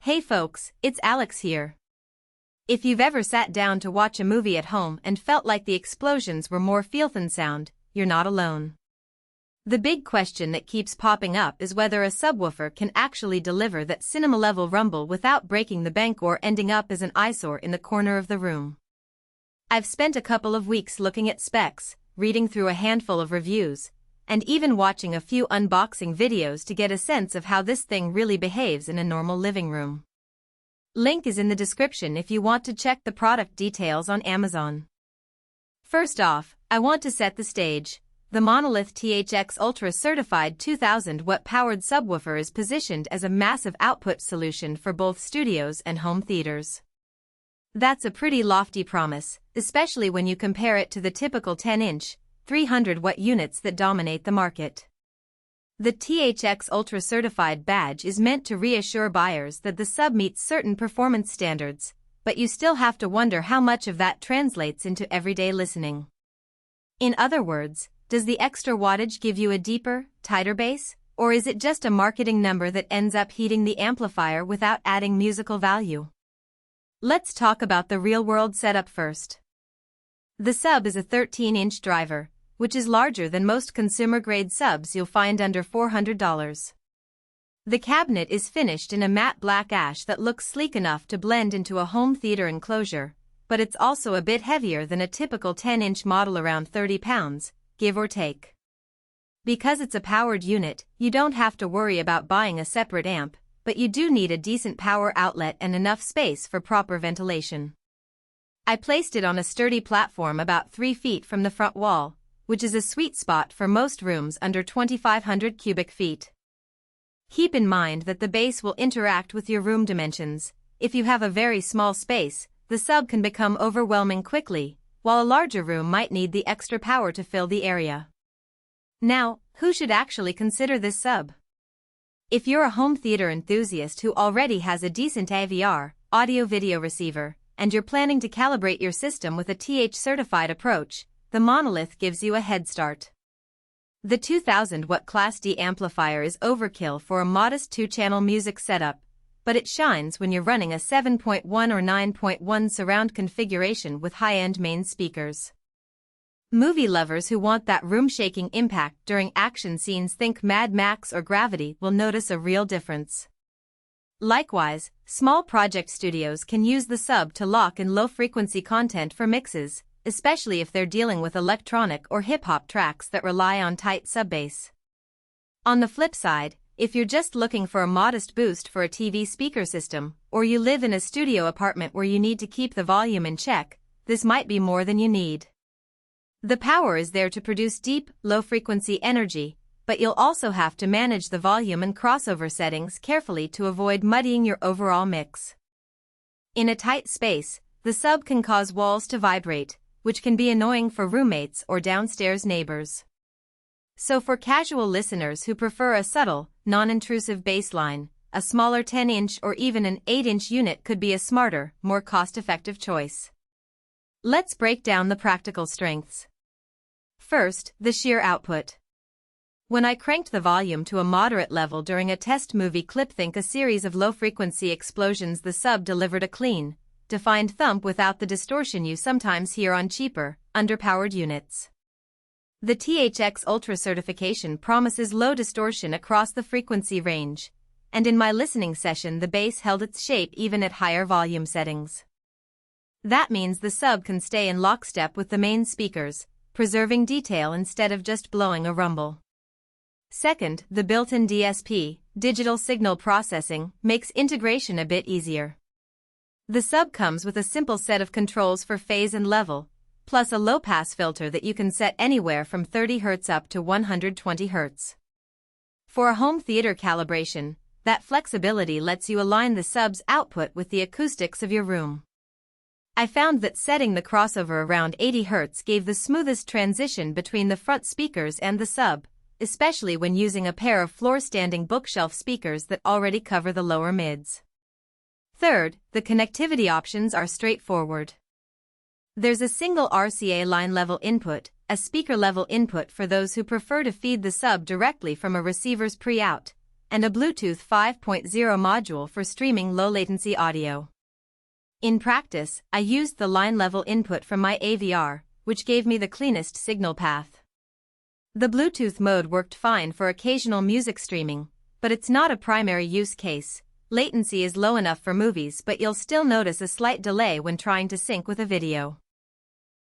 Hey folks, it's Alex here. If you've ever sat down to watch a movie at home and felt like the explosions were more feel than sound, you're not alone. The big question that keeps popping up is whether a subwoofer can actually deliver that cinema-level rumble without breaking the bank or ending up as an eyesore in the corner of the room. I've spent a couple of weeks looking at specs, reading through a handful of reviews, and even watching a few unboxing videos to get a sense of how this thing really behaves in a normal living room. Link is in the description if you want to check the product details on Amazon. First off, I want to set the stage. The Monolith THX Ultra Certified 2000 watt powered subwoofer is positioned as a massive output solution for both studios and home theaters. That's a pretty lofty promise, especially when you compare it to the typical 10-inch, 300-watt units that dominate the market. The THX Ultra Certified badge is meant to reassure buyers that the sub meets certain performance standards, but you still have to wonder how much of that translates into everyday listening. In other words, does the extra wattage give you a deeper, tighter bass, or is it just a marketing number that ends up heating the amplifier without adding musical value? Let's talk about the real-world setup first. The sub is a 13-inch driver, which is larger than most consumer-grade subs you'll find under $400. The cabinet is finished in a matte black ash that looks sleek enough to blend into a home theater enclosure, but it's also a bit heavier than a typical 10-inch model, around 30 pounds, give or take. Because it's a powered unit, you don't have to worry about buying a separate amp, but you do need a decent power outlet and enough space for proper ventilation. I placed it on a sturdy platform about 3 feet from the front wall, which is a sweet spot for most rooms under 2,500 cubic feet. Keep in mind that the base will interact with your room dimensions. If you have a very small space, the sub can become overwhelming quickly, while a larger room might need the extra power to fill the area. Now, who should actually consider this sub? If you're a home theater enthusiast who already has a decent AVR, audio-video receiver, and you're planning to calibrate your system with a TH certified approach, the Monolith gives you a head start. The 2000-watt Class D amplifier is overkill for a modest 2-channel music setup, but it shines when you're running a 7.1 or 9.1 surround configuration with high-end main speakers. Movie lovers who want that room-shaking impact during action scenes, think Mad Max or Gravity, will notice a real difference. Likewise, small project studios can use the sub to lock in low-frequency content for mixes, especially if they're dealing with electronic or hip-hop tracks that rely on tight sub-bass. On the flip side, if you're just looking for a modest boost for a TV speaker system, or you live in a studio apartment where you need to keep the volume in check, this might be more than you need. The power is there to produce deep, low-frequency energy, but you'll also have to manage the volume and crossover settings carefully to avoid muddying your overall mix. In a tight space, the sub can cause walls to vibrate, which can be annoying for roommates or downstairs neighbors. So for casual listeners who prefer a subtle, non-intrusive bassline, a smaller 10-inch or even an 8-inch unit could be a smarter, more cost-effective choice. Let's break down the practical strengths. First, the sheer output. When I cranked the volume to a moderate level during a test movie clip, think a series of low-frequency explosions, the sub delivered a clean, defined thump without the distortion you sometimes hear on cheaper, underpowered units. The THX Ultra certification promises low distortion across the frequency range, and in my listening session the bass held its shape even at higher volume settings. That means the sub can stay in lockstep with the main speakers, preserving detail instead of just blowing a rumble. Second, the built-in DSP, digital signal processing, makes integration a bit easier. The sub comes with a simple set of controls for phase and level, plus a low-pass filter that you can set anywhere from 30 Hz up to 120 Hz. For a home theater calibration, that flexibility lets you align the sub's output with the acoustics of your room. I found that setting the crossover around 80 Hz gave the smoothest transition between the front speakers and the sub, especially when using a pair of floor-standing bookshelf speakers that already cover the lower mids. Third, the connectivity options are straightforward. There's a single RCA line-level input, a speaker-level input for those who prefer to feed the sub directly from a receiver's pre-out, and a Bluetooth 5.0 module for streaming low-latency audio. In practice, I used the line-level input from my AVR, which gave me the cleanest signal path. The Bluetooth mode worked fine for occasional music streaming, but it's not a primary use case. Latency is low enough for movies, but you'll still notice a slight delay when trying to sync with a video.